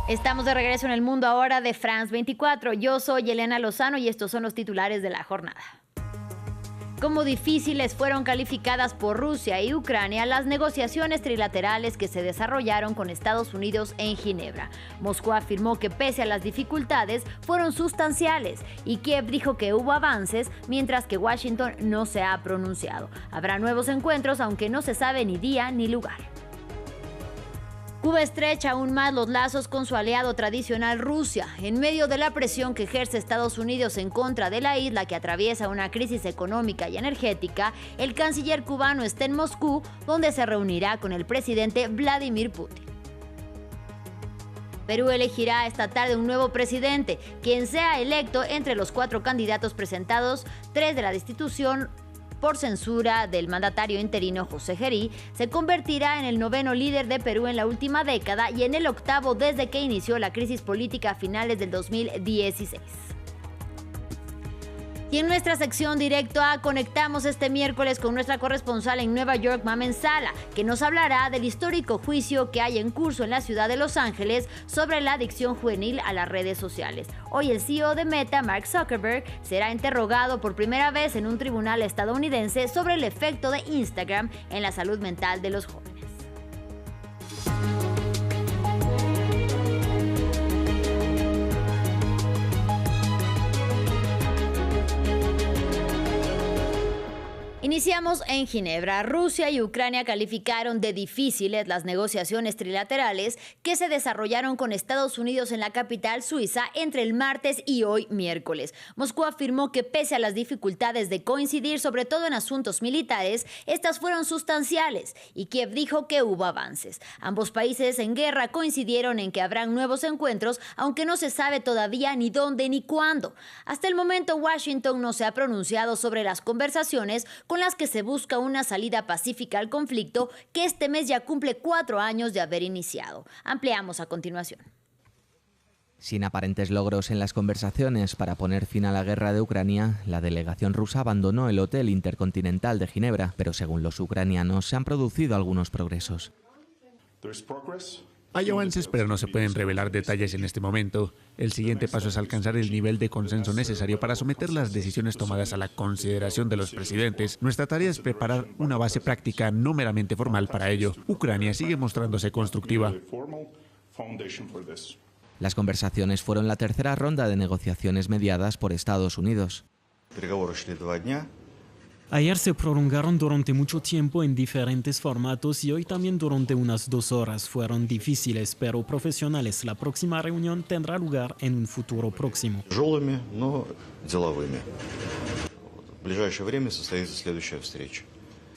Estamos de regreso en el mundo ahora de France 24. Yo soy Elena Lozano y estos son los titulares de la jornada. Como difíciles fueron calificadas por Rusia y Ucrania las negociaciones trilaterales que se desarrollaron con Estados Unidos en Ginebra. Moscú afirmó que pese a las dificultades fueron sustanciales y Kiev dijo que hubo avances, mientras que Washington no se ha pronunciado. Habrá nuevos encuentros, aunque no se sabe ni día ni lugar. Cuba estrecha aún más los lazos con su aliado tradicional Rusia, en medio de la presión que ejerce Estados Unidos en contra de la isla que atraviesa una crisis económica y energética. El canciller cubano está en Moscú, donde se reunirá con el presidente Vladimir Putin. Perú elegirá esta tarde un nuevo presidente, quien sea electo entre los 4 candidatos presentados, 3 de la destitución por censura del mandatario interino José Gerí, se convertirá en el 9º líder de Perú en la última década y en el 8º desde que inició la crisis política a finales del 2016. Y en nuestra sección Directo A conectamos este miércoles con nuestra corresponsal en Nueva York, Mamen Sala, que nos hablará del histórico juicio que hay en curso en la ciudad de Los Ángeles sobre la adicción juvenil a las redes sociales. Hoy el CEO de Meta, Mark Zuckerberg, será interrogado por primera vez en un tribunal estadounidense sobre el efecto de Instagram en la salud mental de los jóvenes. Iniciamos en Ginebra. Rusia y Ucrania calificaron de difíciles las negociaciones trilaterales que se desarrollaron con Estados Unidos en la capital suiza entre el martes y hoy miércoles. Moscú afirmó que pese a las dificultades de coincidir, sobre todo en asuntos militares, estas fueron sustanciales y Kiev dijo que hubo avances. Ambos países en guerra coincidieron en que habrán nuevos encuentros, aunque no se sabe todavía ni dónde ni cuándo. Hasta el momento, Washington no se ha pronunciado sobre las conversaciones con las que se busca una salida pacífica al conflicto que este mes ya cumple 4 años de haber iniciado. Ampliamos a continuación. Sin aparentes logros en las conversaciones para poner fin a la guerra de Ucrania, la delegación rusa abandonó el Hotel Intercontinental de Ginebra, pero según los ucranianos se han producido algunos progresos. Hay avances, pero no se pueden revelar detalles en este momento. El siguiente paso es alcanzar el nivel de consenso necesario para someter las decisiones tomadas a la consideración de los presidentes. Nuestra tarea es preparar una base práctica, no meramente formal, para ello. Ucrania sigue mostrándose constructiva. Las conversaciones fueron la tercera ronda de negociaciones mediadas por Estados Unidos. Ayer se prolongaron durante mucho tiempo en diferentes formatos y hoy también durante unas 2 horas. Fueron difíciles, pero profesionales. La próxima reunión tendrá lugar en un futuro próximo.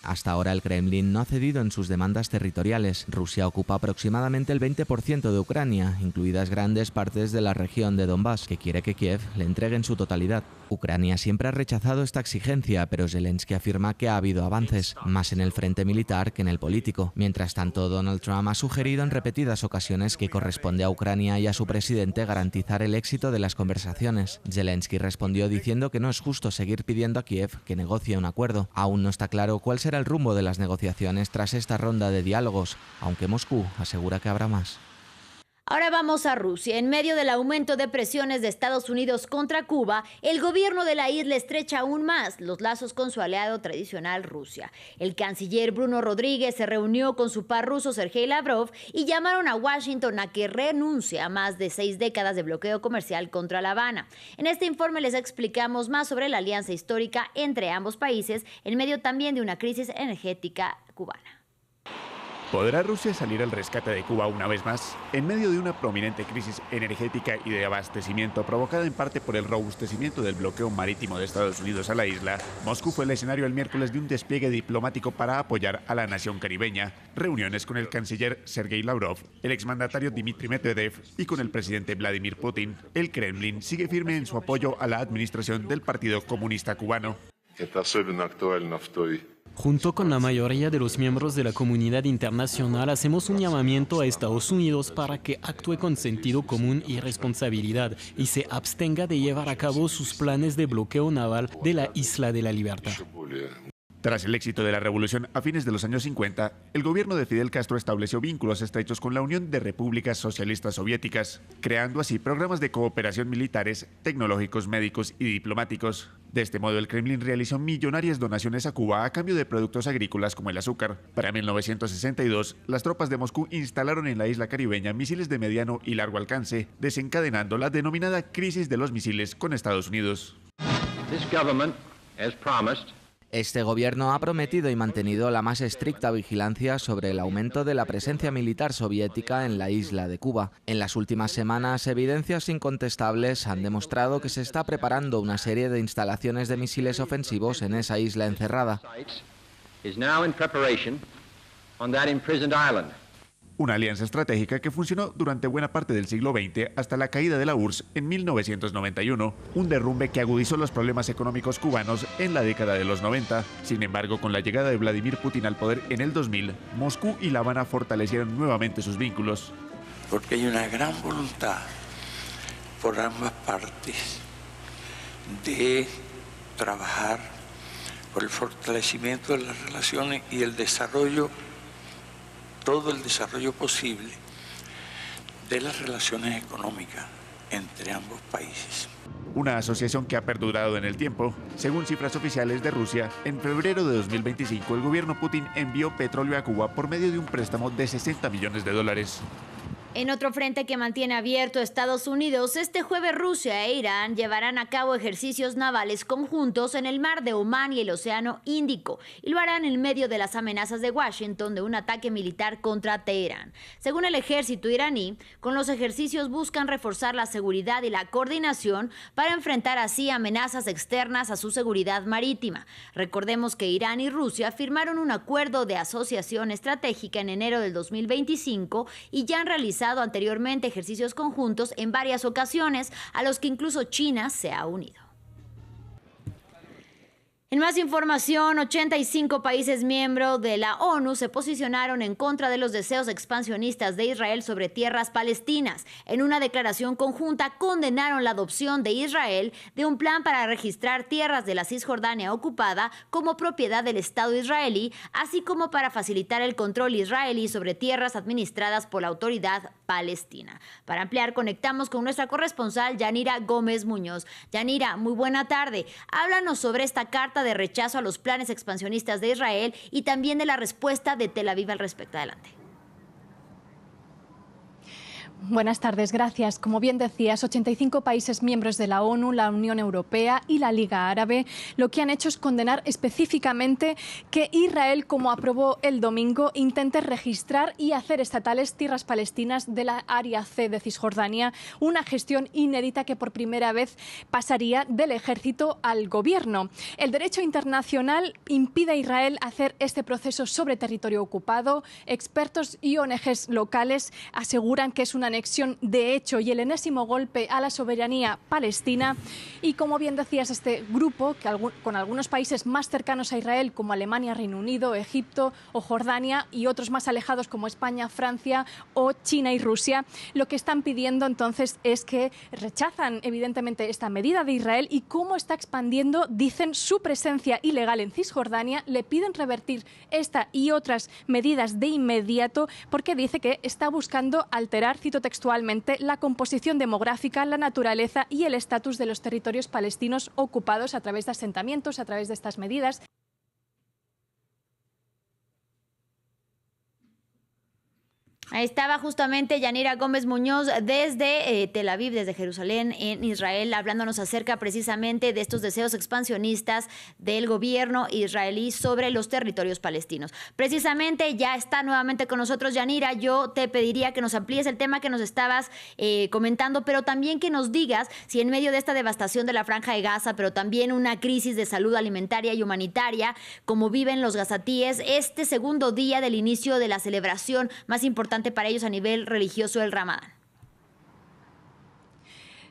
Hasta ahora el Kremlin no ha cedido en sus demandas territoriales. Rusia ocupa aproximadamente el 20% de Ucrania, incluidas grandes partes de la región de Donbass, que quiere que Kiev le entregue en su totalidad. Ucrania siempre ha rechazado esta exigencia, pero Zelensky afirma que ha habido avances, más en el frente militar que en el político. Mientras tanto, Donald Trump ha sugerido en repetidas ocasiones que corresponde a Ucrania y a su presidente garantizar el éxito de las conversaciones. Zelensky respondió diciendo que no es justo seguir pidiendo a Kiev que negocie un acuerdo. Aún no está claro cuál será el rumbo de las negociaciones tras esta ronda de diálogos, aunque Moscú asegura que habrá más. Ahora vamos a Rusia. En medio del aumento de presiones de Estados Unidos contra Cuba, el gobierno de la isla estrecha aún más los lazos con su aliado tradicional Rusia. El canciller Bruno Rodríguez se reunió con su par ruso Sergei Lavrov y llamaron a Washington a que renuncie a más de 6 décadas de bloqueo comercial contra La Habana. En este informe les explicamos más sobre la alianza histórica entre ambos países, en medio también de una crisis energética cubana. ¿Podrá Rusia salir al rescate de Cuba una vez más? En medio de una prominente crisis energética y de abastecimiento provocada en parte por el robustecimiento del bloqueo marítimo de Estados Unidos a la isla, Moscú fue el escenario el miércoles de un despliegue diplomático para apoyar a la nación caribeña. Reuniones con el canciller Sergei Lavrov, el exmandatario Dmitry Medvedev y con el presidente Vladimir Putin. El Kremlin sigue firme en su apoyo a la administración del Partido Comunista Cubano. Junto con la mayoría de los miembros de la comunidad internacional, hacemos un llamamiento a Estados Unidos para que actúe con sentido común y responsabilidad y se abstenga de llevar a cabo sus planes de bloqueo naval de la Isla de la Libertad. Tras el éxito de la revolución a fines de los años 50, el gobierno de Fidel Castro estableció vínculos estrechos con la Unión de Repúblicas Socialistas Soviéticas, creando así programas de cooperación militares, tecnológicos, médicos y diplomáticos. De este modo, el Kremlin realizó millonarias donaciones a Cuba a cambio de productos agrícolas como el azúcar. Para 1962, las tropas de Moscú instalaron en la isla caribeña misiles de mediano y largo alcance, desencadenando la denominada crisis de los misiles con Estados Unidos. Este gobierno ha prometido y mantenido la más estricta vigilancia sobre el aumento de la presencia militar soviética en la isla de Cuba. En las últimas semanas, evidencias incontestables han demostrado que se está preparando una serie de instalaciones de misiles ofensivos en esa isla encerrada. Una alianza estratégica que funcionó durante buena parte del siglo XX hasta la caída de la URSS en 1991, un derrumbe que agudizó los problemas económicos cubanos en la década de los 90. Sin embargo, con la llegada de Vladimir Putin al poder en el 2000, Moscú y La Habana fortalecieron nuevamente sus vínculos. Porque hay una gran voluntad por ambas partes de trabajar por el fortalecimiento de las relaciones y el desarrollo, todo el desarrollo posible de las relaciones económicas entre ambos países. Una asociación que ha perdurado en el tiempo. Según cifras oficiales de Rusia, en febrero de 2025 el gobierno Putin envió petróleo a Cuba por medio de un préstamo de $60 millones. En otro frente que mantiene abierto Estados Unidos, este jueves Rusia e Irán llevarán a cabo ejercicios navales conjuntos en el mar de Omán y el Océano Índico, y lo harán en medio de las amenazas de Washington de un ataque militar contra Teherán. Según el ejército iraní, con los ejercicios buscan reforzar la seguridad y la coordinación para enfrentar así amenazas externas a su seguridad marítima. Recordemos que Irán y Rusia firmaron un acuerdo de asociación estratégica en enero del 2025 y ya han realizado anteriormente ejercicios conjuntos en varias ocasiones, a los que incluso China se ha unido. En más información, 85 países miembros de la ONU se posicionaron en contra de los deseos expansionistas de Israel sobre tierras palestinas. En una declaración conjunta condenaron la adopción de Israel de un plan para registrar tierras de la Cisjordania ocupada como propiedad del Estado israelí, así como para facilitar el control israelí sobre tierras administradas por la autoridad palestina. Para ampliar, conectamos con nuestra corresponsal Yanira Gómez Muñoz. Yanira, muy buena tarde. Háblanos sobre esta carta de rechazo a los planes expansionistas de Israel y también de la respuesta de Tel Aviv al respecto. Adelante. Buenas tardes, gracias. Como bien decías, 85 países miembros de la ONU, la Unión Europea y la Liga Árabe lo que han hecho es condenar específicamente que Israel, como aprobó el domingo, intente registrar y hacer estatales tierras palestinas de la área C de Cisjordania, una gestión inédita que por primera vez pasaría del ejército al gobierno. El derecho internacional impide a Israel hacer este proceso sobre territorio ocupado. Expertos y ONGs locales aseguran que es una anexión de hecho y el enésimo golpe a la soberanía palestina. Y como bien decías, este grupo, que con algunos países más cercanos a Israel como Alemania, Reino Unido, Egipto o Jordania y otros más alejados como España, Francia o China y Rusia, lo que están pidiendo entonces es que rechazan evidentemente esta medida de Israel y cómo está expandiendo, dicen, su presencia ilegal en Cisjordania. Le piden revertir esta y otras medidas de inmediato porque dice que está buscando alterar, cito textualmente, la composición demográfica, la naturaleza y el estatus de los territorios palestinos ocupados a través de asentamientos, a través de estas medidas. Ahí estaba justamente Yanira Gómez Muñoz desde Tel Aviv, desde Jerusalén, en Israel, hablándonos acerca precisamente de estos deseos expansionistas del gobierno israelí sobre los territorios palestinos. Precisamente ya está nuevamente con nosotros Yanira. Yo te pediría que nos amplíes el tema que nos estabas comentando, pero también que nos digas si en medio de esta devastación de la Franja de Gaza, pero también una crisis de salud alimentaria y humanitaria, como viven los gazatíes, este segundo día del inicio de la celebración más importante para ellos a nivel religioso, el Ramadán.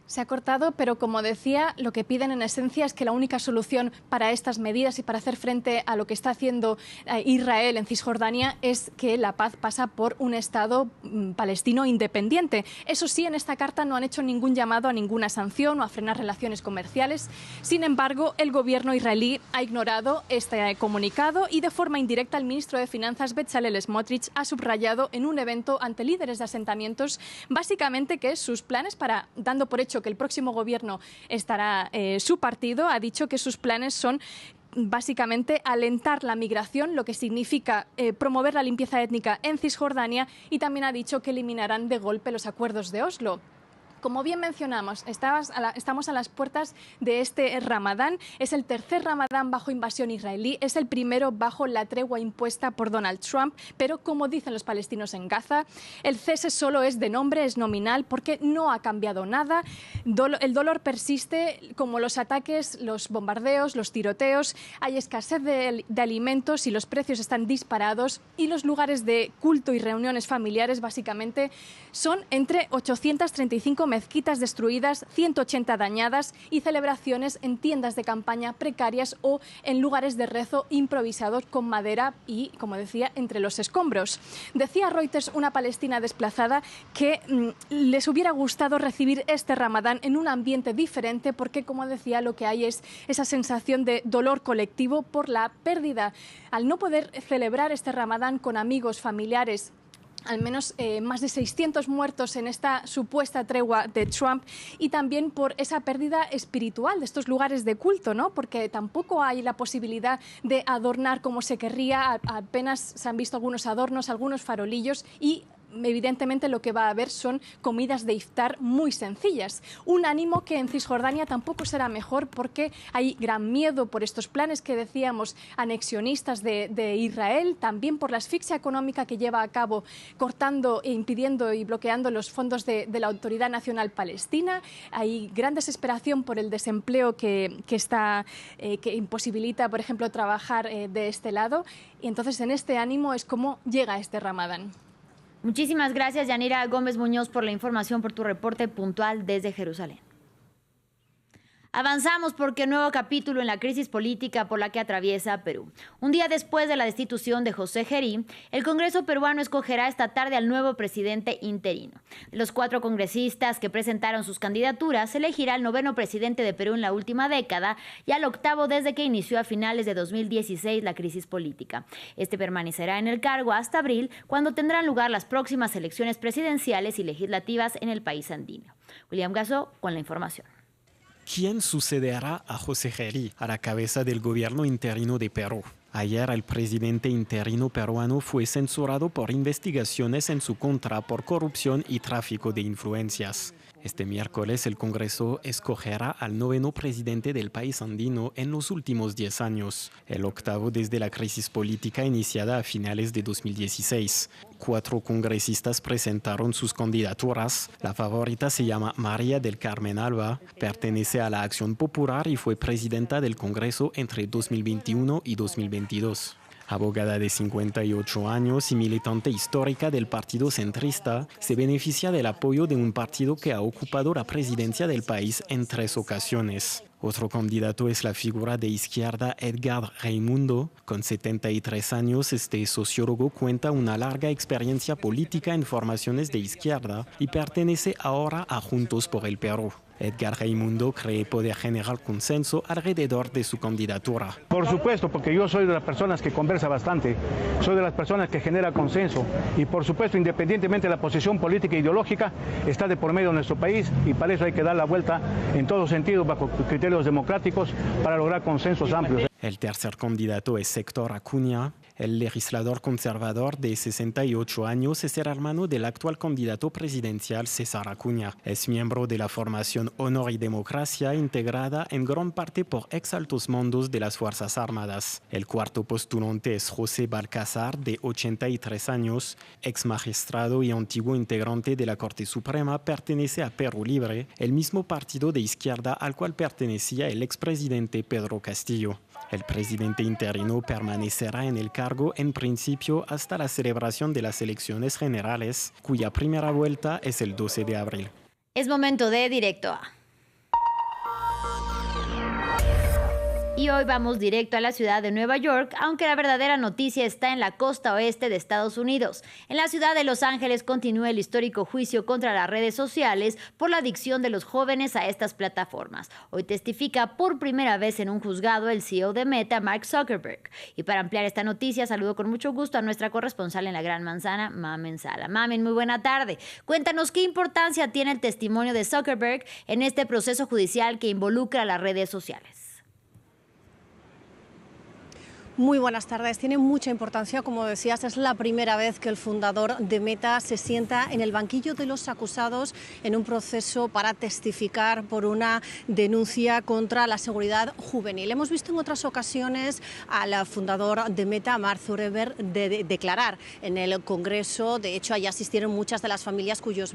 Se ha cortado, pero como decía, lo que piden en esencia es que la única solución para estas medidas y para hacer frente a lo que está haciendo Israel en Cisjordania es que la paz pasa por un Estado palestino independiente. Eso sí, en esta carta no han hecho ningún llamado a ninguna sanción o a frenar relaciones comerciales. Sin embargo, el gobierno israelí ha ignorado este comunicado y de forma indirecta el ministro de Finanzas, Bezalel Smotrich, ha subrayado en un evento ante líderes de asentamientos básicamente que sus planes para, dando por hecho que el próximo gobierno estará su partido, ha dicho que sus planes son básicamente alentar la migración, lo que significa promover la limpieza étnica en Cisjordania, y también ha dicho que eliminarán de golpe los acuerdos de Oslo. Como bien mencionamos, estamos a las puertas de este Ramadán. Es el tercer Ramadán bajo invasión israelí, es el primero bajo la tregua impuesta por Donald Trump, pero como dicen los palestinos en Gaza, el cese solo es de nombre, es nominal, porque no ha cambiado nada. El dolor persiste, como los ataques, los bombardeos, los tiroteos, hay escasez de alimentos y los precios están disparados, y los lugares de culto y reuniones familiares básicamente son entre 835 mezquitas destruidas, 180 dañadas y celebraciones en tiendas de campaña precarias o en lugares de rezo improvisados con madera y, como decía, entre los escombros. Decía Reuters, una palestina desplazada, que les hubiera gustado recibir este Ramadán en un ambiente diferente porque, como decía, lo que hay es esa sensación de dolor colectivo por la pérdida. Al no poder celebrar este Ramadán con amigos, familiares, al menos más de 600 muertos en esta supuesta tregua de Trump, y también por esa pérdida espiritual de estos lugares de culto, ¿no? Porque tampoco hay la posibilidad de adornar como se querría, apenas se han visto algunos adornos, algunos farolillos, y evidentemente lo que va a haber son comidas de iftar muy sencillas. Un ánimo que en Cisjordania tampoco será mejor porque hay gran miedo por estos planes que decíamos anexionistas de Israel, también por la asfixia económica que lleva a cabo cortando e impidiendo y bloqueando los fondos de la Autoridad Nacional Palestina. Hay gran desesperación por el desempleo que imposibilita, por ejemplo, trabajar de este lado, y entonces en este ánimo es como llega este Ramadán. Muchísimas gracias, Yanira Gómez Muñoz, por la información, por tu reporte puntual desde Jerusalén. Avanzamos porque nuevo capítulo en la crisis política por la que atraviesa Perú. Un día después de la destitución de José Gerí, el Congreso peruano escogerá esta tarde al nuevo presidente interino. De los 4 congresistas que presentaron sus candidaturas, se elegirá al 9º presidente de Perú en la última década y al 8º desde que inició a finales de 2016 la crisis política. Este permanecerá en el cargo hasta abril, cuando tendrán lugar las próximas elecciones presidenciales y legislativas en el país andino. William Gasso con la información. ¿Quién sucederá a José Gerí a la cabeza del gobierno interino de Perú? Ayer el presidente interino peruano fue censurado por investigaciones en su contra por corrupción y tráfico de influencias. Este miércoles el Congreso escogerá al 9º presidente del país andino en los últimos 10 años, el 8º desde la crisis política iniciada a finales de 2016. 4 congresistas presentaron sus candidaturas. La favorita se llama María del Carmen Alba, pertenece a la Acción Popular y fue presidenta del Congreso entre 2021 y 2022. Abogada de 58 años y militante histórica del partido centrista, se beneficia del apoyo de un partido que ha ocupado la presidencia del país en 3 ocasiones. Otro candidato es la figura de izquierda Edgar Raimundo. Con 73 años, este sociólogo cuenta una larga experiencia política en formaciones de izquierda y pertenece ahora a Juntos por el Perú. Edgar Raimundo cree poder generar consenso alrededor de su candidatura. Por supuesto, porque yo soy de las personas que conversa bastante, soy de las personas que genera consenso y por supuesto, independientemente de la posición política e ideológica, está de por medio de nuestro país y para eso hay que dar la vuelta en todo sentido bajo criterios democráticos para lograr consensos amplios. El tercer candidato es Héctor Acuña. El legislador conservador de 68 años es el hermano del actual candidato presidencial César Acuña. Es miembro de la formación Honor y Democracia, integrada en gran parte por exaltos mandos de las Fuerzas Armadas. El cuarto postulante es José Balcázar, de 83 años, ex magistrado y antiguo integrante de la Corte Suprema, pertenece a Perú Libre, el mismo partido de izquierda al cual pertenecía el expresidente Pedro Castillo. El presidente interino permanecerá en el cargo en principio hasta la celebración de las elecciones generales, cuya primera vuelta es el 12 de abril. Es momento de Directo A. Y hoy vamos directo a la ciudad de Nueva York, aunque la verdadera noticia está en la costa oeste de Estados Unidos. En la ciudad de Los Ángeles continúa el histórico juicio contra las redes sociales por la adicción de los jóvenes a estas plataformas. Hoy testifica por primera vez en un juzgado el CEO de Meta, Mark Zuckerberg. Y para ampliar esta noticia, saludo con mucho gusto a nuestra corresponsal en la Gran Manzana, Mamen Sala. Mamen, muy buena tarde. Cuéntanos qué importancia tiene el testimonio de Zuckerberg en este proceso judicial que involucra a las redes sociales. Muy buenas tardes. Tiene mucha importancia, como decías, es la primera vez que el fundador de Meta se sienta en el banquillo de los acusados en un proceso para testificar por una denuncia contra la seguridad juvenil. Hemos visto en otras ocasiones al fundador de Meta, Mark Zuckerberg, declarar en el Congreso. De hecho, allí asistieron muchas de las familias cuyos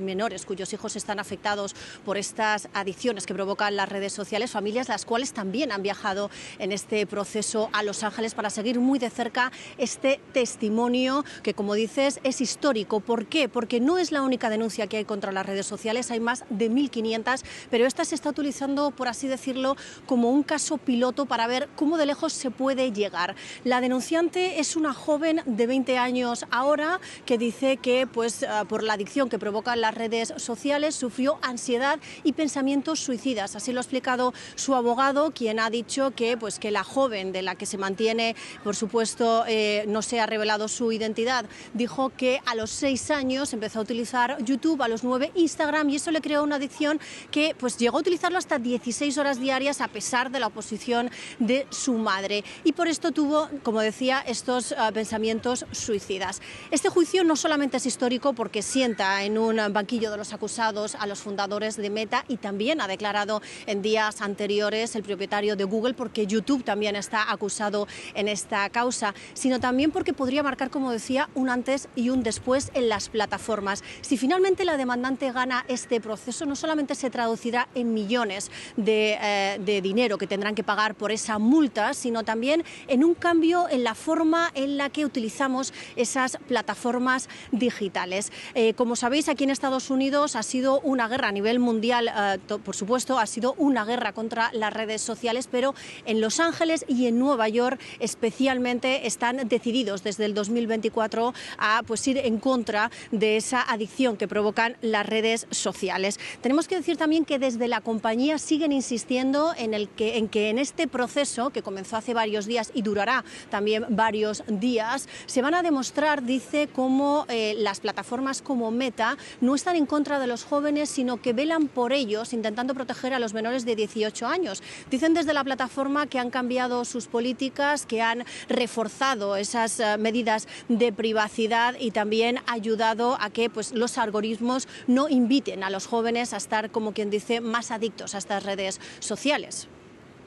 hijos están afectados por estas adicciones que provocan las redes sociales, familias las cuales también han viajado en este proceso a Los Ángeles para seguir muy de cerca este testimonio que, como dices, es histórico. ¿Por qué? Porque no es la única denuncia que hay contra las redes sociales, hay más de 1.500, pero esta se está utilizando, por así decirlo, como un caso piloto para ver cómo de lejos se puede llegar. La denunciante es una joven de 20 años ahora que dice que por la adicción que provocan las redes sociales sufrió ansiedad y pensamientos suicidas. Así lo ha explicado su abogado, quien ha dicho que la joven de la que se mantiene, por supuesto, no se ha revelado su identidad, dijo que a los 6 años empezó a utilizar YouTube, a los 9 Instagram, y eso le creó una adicción que llegó a utilizarlo hasta 16 horas diarias a pesar de la oposición de su madre. Y por esto tuvo, como decía, estos pensamientos suicidas. Este juicio no solamente es histórico porque sienta en un banquillo de los acusados a los fundadores de Meta, y también ha declarado en días anteriores el propietario de Google, porque YouTube también está acusado en esta causa, sino también porque podría marcar, como decía, un antes y un después en las plataformas. Si finalmente la demandante gana este proceso, no solamente se traducirá en millones de dinero que tendrán que pagar por esa multa, sino también en un cambio en la forma en la que utilizamos esas plataformas digitales. Como sabéis, aquí en Estados Unidos ha sido una guerra a nivel mundial, por supuesto, ha sido una guerra contra las redes sociales, pero en Los Ángeles y en Nueva York especialmente están decididos desde el 2024 a ir en contra de esa adicción que provocan las redes sociales. Tenemos que decir también que desde la compañía siguen insistiendo en que en este proceso, que comenzó hace varios días y durará también varios días, se van a demostrar, dice, cómo las plataformas como Meta no están en contra de los jóvenes, sino que velan por ellos, intentando proteger a los menores de 18 años. Dicen desde la plataforma que han cambiado sus políticas, que han reforzado esas medidas de privacidad y también ayudado a que los algoritmos no inviten a los jóvenes a estar, como quien dice, más adictos a estas redes sociales.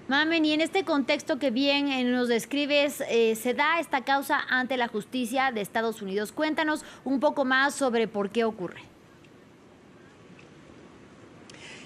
Mamen, y en este contexto que bien nos describes, se da esta causa ante la justicia de Estados Unidos. Cuéntanos un poco más sobre por qué ocurre.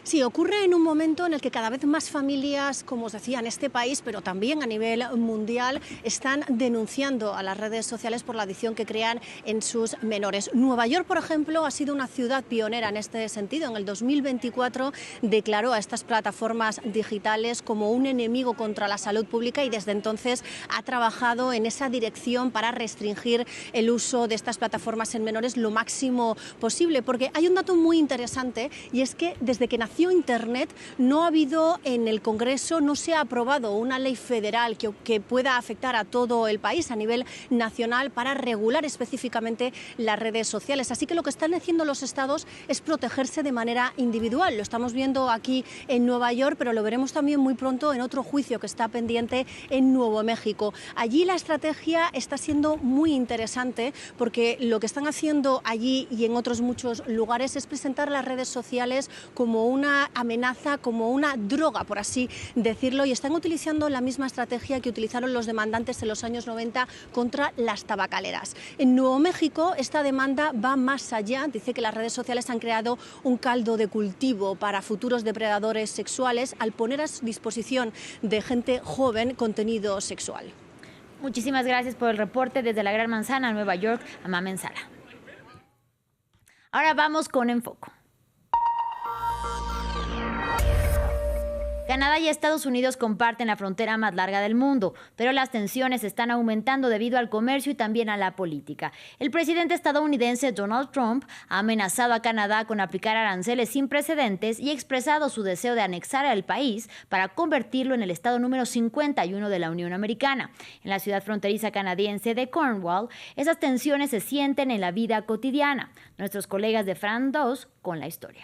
Sí, ocurre en un momento en el que cada vez más familias, como os decía, en este país, pero también a nivel mundial, están denunciando a las redes sociales por la adicción que crean en sus menores. Nueva York, por ejemplo, ha sido una ciudad pionera en este sentido. En el 2024 declaró a estas plataformas digitales como un enemigo contra la salud pública y desde entonces ha trabajado en esa dirección para restringir el uso de estas plataformas en menores lo máximo posible. Porque hay un dato muy interesante, y es que desde que nació Internet no ha habido en el Congreso, no se ha aprobado una ley federal que pueda afectar a todo el país a nivel nacional para regular específicamente las redes sociales. Así que lo que están haciendo los estados es protegerse de manera individual. Lo estamos viendo aquí en Nueva York, pero lo veremos también muy pronto en otro juicio que está pendiente en Nuevo México. Allí la estrategia está siendo muy interesante porque lo que están haciendo allí y en otros muchos lugares es presentar las redes sociales como una amenaza, como una droga, por así decirlo, y están utilizando la misma estrategia que utilizaron los demandantes en los años 90 contra las tabacaleras. En Nuevo México esta demanda va más allá, dice que las redes sociales han creado un caldo de cultivo para futuros depredadores sexuales al poner a disposición de gente joven contenido sexual. Muchísimas gracias por el reporte desde la Gran Manzana, Nueva York, a Mamen Sala. Ahora vamos con Enfoco. Canadá y Estados Unidos comparten la frontera más larga del mundo, pero las tensiones están aumentando debido al comercio y también a la política. El presidente estadounidense Donald Trump ha amenazado a Canadá con aplicar aranceles sin precedentes y ha expresado su deseo de anexar al país para convertirlo en el estado número 51 de la Unión Americana. En la ciudad fronteriza canadiense de Cornwall, esas tensiones se sienten en la vida cotidiana. Nuestros colegas de France 2 con la historia.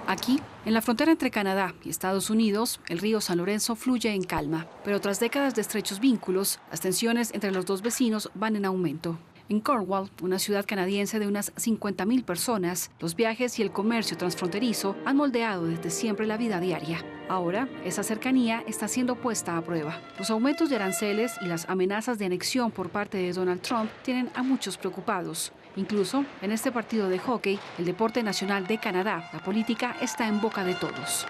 Aquí, en la frontera entre Canadá y Estados Unidos, el río San Lorenzo fluye en calma, pero tras décadas de estrechos vínculos, las tensiones entre los dos vecinos van en aumento. En Cornwall, una ciudad canadiense de unas 50.000 personas, los viajes y el comercio transfronterizo han moldeado desde siempre la vida diaria. Ahora, esa cercanía está siendo puesta a prueba. Los aumentos de aranceles y las amenazas de anexión por parte de Donald Trump tienen a muchos preocupados. Incluso en este partido de hockey, el deporte nacional de Canadá, la política está en boca de todos.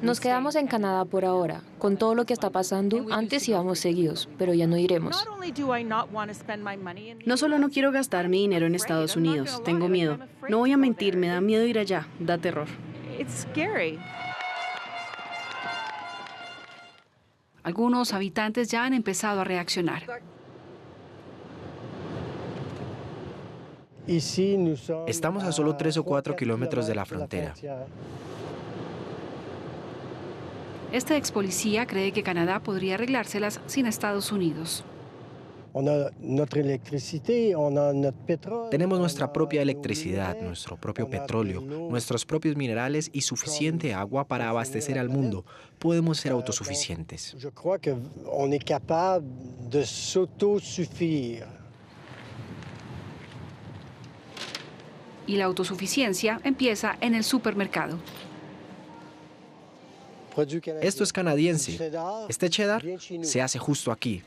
Nos quedamos en Canadá por ahora. Con todo lo que está pasando, antes íbamos seguidos, pero ya no iremos. No solo no quiero gastar mi dinero en Estados Unidos, tengo miedo. No voy a mentir, me da miedo ir allá, da terror. Algunos habitantes ya han empezado a reaccionar. Estamos a solo 3 o 4 kilómetros de la frontera. Este ex policía cree que Canadá podría arreglárselas sin Estados Unidos. Tenemos nuestra propia electricidad, nuestro propio petróleo, nuestros propios minerales y suficiente agua para abastecer al mundo. Podemos ser autosuficientes. Y la autosuficiencia empieza en el supermercado. Esto es canadiense. Este cheddar se hace justo aquí.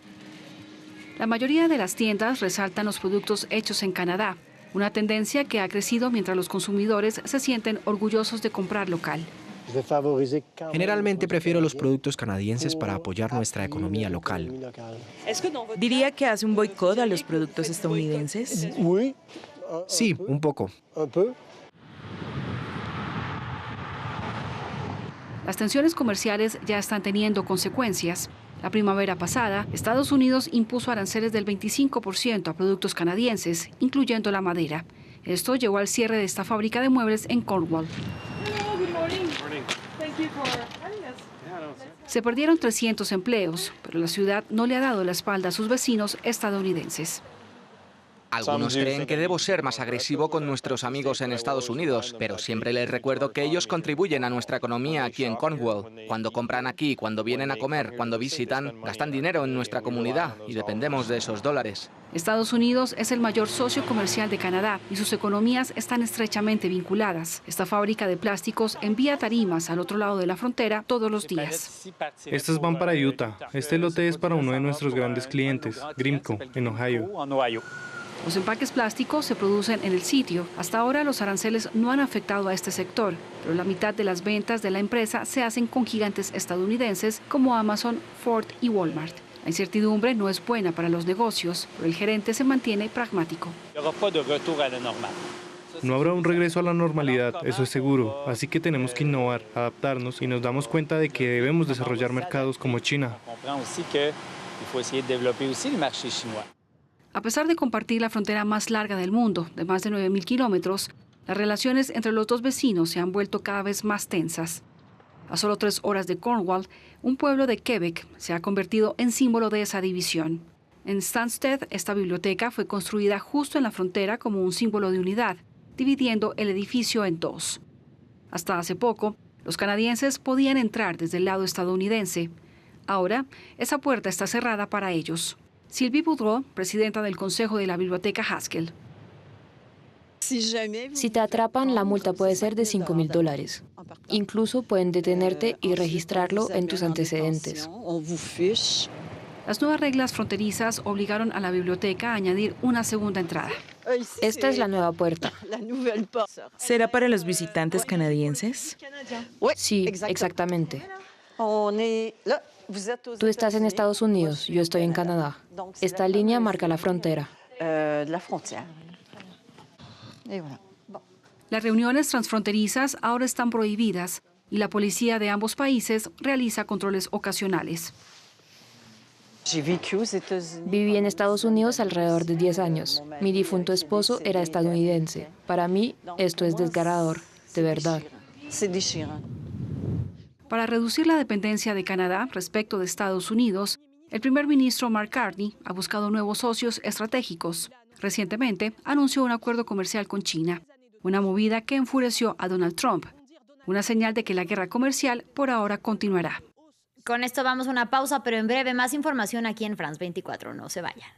La mayoría de las tiendas resaltan los productos hechos en Canadá, una tendencia que ha crecido mientras los consumidores se sienten orgullosos de comprar local. Generalmente prefiero los productos canadienses para apoyar nuestra economía local. ¿Diría que hace un boicot a los productos estadounidenses? Sí, un poco. Las tensiones comerciales ya están teniendo consecuencias. La primavera pasada, Estados Unidos impuso aranceles del 25% a productos canadienses, incluyendo la madera. Esto llevó al cierre de esta fábrica de muebles en Cornwall. Se perdieron 300 empleos, pero la ciudad no le ha dado la espalda a sus vecinos estadounidenses. Algunos creen que debo ser más agresivo con nuestros amigos en Estados Unidos, pero siempre les recuerdo que ellos contribuyen a nuestra economía aquí en Cornwall. Cuando compran aquí, cuando vienen a comer, cuando visitan, gastan dinero en nuestra comunidad y dependemos de esos dólares. Estados Unidos es el mayor socio comercial de Canadá y sus economías están estrechamente vinculadas. Esta fábrica de plásticos envía tarimas al otro lado de la frontera todos los días. Estas van para Utah. Este lote es para uno de nuestros grandes clientes, Grimco, en Ohio. Los empaques plásticos se producen en el sitio. Hasta ahora los aranceles no han afectado a este sector, pero la mitad de las ventas de la empresa se hacen con gigantes estadounidenses como Amazon, Ford y Walmart. La incertidumbre no es buena para los negocios, pero el gerente se mantiene pragmático. No habrá un regreso a la normalidad, eso es seguro. Así que tenemos que innovar, adaptarnos y nos damos cuenta de que debemos desarrollar mercados como China. A pesar de compartir la frontera más larga del mundo, de más de 9.000 kilómetros, las relaciones entre los dos vecinos se han vuelto cada vez más tensas. A solo 3 horas de Cornwall, un pueblo de Quebec se ha convertido en símbolo de esa división. En Stansted, esta biblioteca fue construida justo en la frontera como un símbolo de unidad, dividiendo el edificio en 2. Hasta hace poco, los canadienses podían entrar desde el lado estadounidense. Ahora, esa puerta está cerrada para ellos. Sylvie Boudreau, presidenta del Consejo de la Biblioteca Haskell. Si te atrapan, la multa puede ser de $5,000. Incluso pueden detenerte y registrarlo en tus antecedentes. Las nuevas reglas fronterizas obligaron a la biblioteca a añadir una segunda entrada. Esta es la nueva puerta. ¿Será para los visitantes canadienses? Sí, exactamente. Tú estás en Estados Unidos, yo estoy en Canadá. Esta línea marca la frontera. Las reuniones transfronterizas ahora están prohibidas. y la policía de ambos países realiza controles ocasionales. Viví en Estados Unidos alrededor de 10 años. Mi difunto esposo era estadounidense. Para mí, esto es desgarrador, de verdad. Para reducir la dependencia de Canadá respecto de Estados Unidos, el primer ministro Mark Carney ha buscado nuevos socios estratégicos. Recientemente anunció un acuerdo comercial con China, una movida que enfureció a Donald Trump, una señal de que la guerra comercial por ahora continuará. Con esto vamos a una pausa, pero en breve más información aquí en France 24. No se vayan.